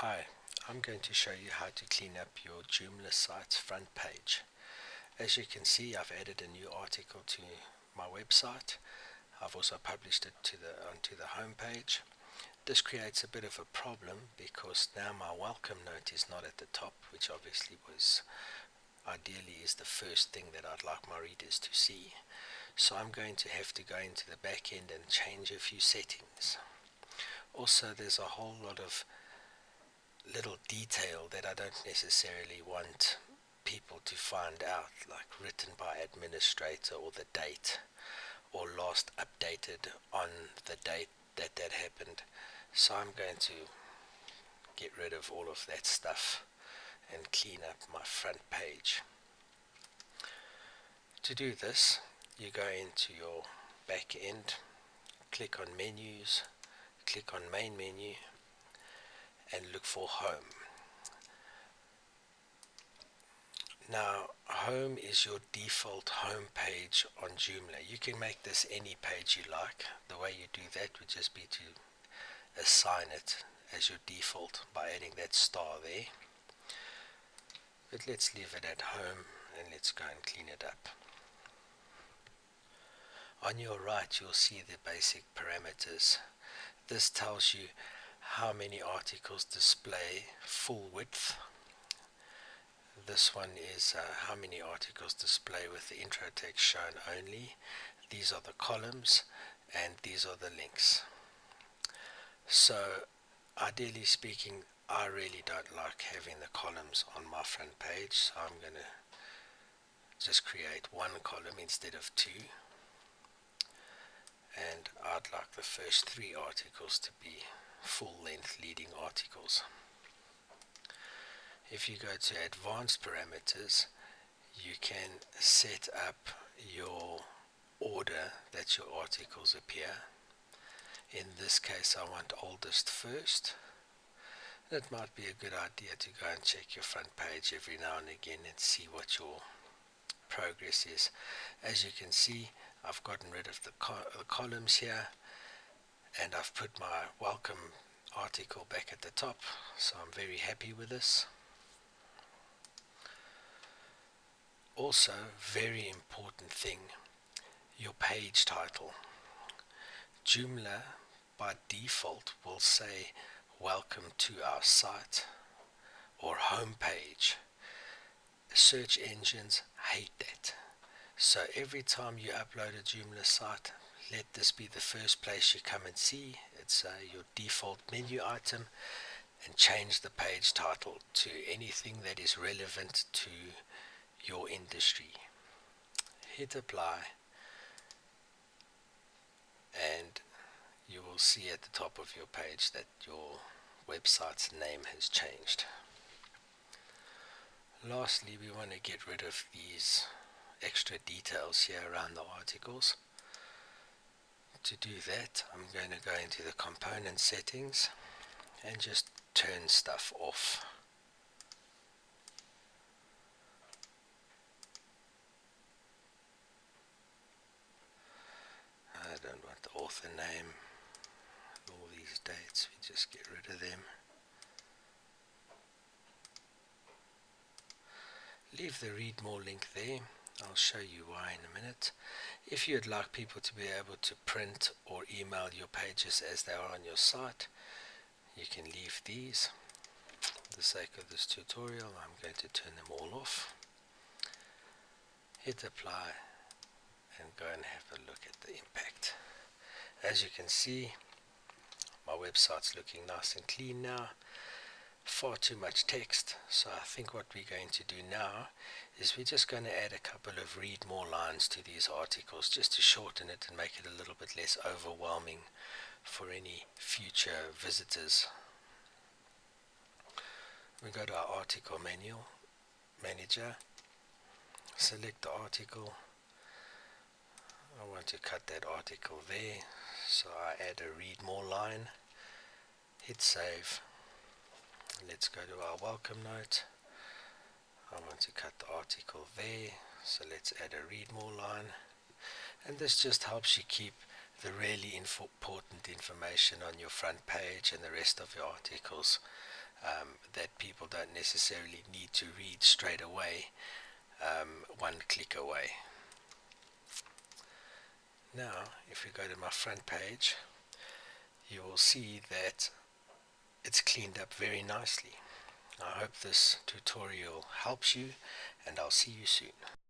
Hi, I'm going to show you how to clean up your Joomla site's front page. As you can see, I've added a new article to my website. I've also published it onto the home page. This creates a bit of a problem because now my welcome note is not at the top, which obviously ideally is the first thing that I'd like my readers to see. So I'm going to have to go into the back end and change a few settings. Also, there's a whole lot of little detail that I don't necessarily want people to find out, like written by administrator or the date or last updated on the date that happened. So I'm going to get rid of all of that stuff and clean up my front page. To do this, you go into your back end, click on menus, click on main menu and look for home. Now, home is your default home page on Joomla. You can make this any page you like. The way you do that would just be to assign it as your default by adding that star there. But let's leave it at home and let's go and clean it up. On your right, you'll see the basic parameters. This tells you how many articles display full width. This one is how many articles display with the intro text shown only. These are the columns and these are the links. So ideally speaking, I really don't like having the columns on my front page, so I'm going to just create one column instead of two, and I'd like the first 3 articles to be full-length leading articles. If you go to advanced parameters, you can set up your order that your articles appear. In this case, I want oldest first. It might be a good idea to go and check your front page every now and again and see what your progress is. As you can see, I've gotten rid of the columns here, and I've put my welcome article back at the top, so I'm very happy with this. Also, very important thing, your page title. Joomla by default will say welcome to our site or home page. Search engines hate that. So every time you upload a Joomla site, let this be the first place you come and see. It's your default menu item, and change the page title to anything that is relevant to your industry. Hit apply and you will see at the top of your page that your website's name has changed. Lastly, we want to get rid of these extra details here around the articles. To do that, I'm going to go into the component settings and just turn stuff off. I don't want the author name, all these dates, we just get rid of them. Leave the read more link there. I'll show you why in a minute. If you'd like people to be able to print or email your pages as they are on your site, you can leave these. For the sake of this tutorial, I'm going to turn them all off. Hit apply and go and have a look at the impact. As you can see, my website's looking nice and clean now. Far too much text, so I think what we're going to do now is we're just going to add a couple of read more lines to these articles just to shorten it and make it a little bit less overwhelming for any future visitors. We go to our article manager, select the article. I want to cut that article there, so I add a read more line, hit save. Let's go to our welcome note. I want to cut the article there, so let's add a read more line. And this just helps you keep the really important information on your front page and the rest of your articles that people don't necessarily need to read straight away, one click away. Now, if we go to my front page, you will see that it's cleaned up very nicely. I hope this tutorial helps you, and I'll see you soon.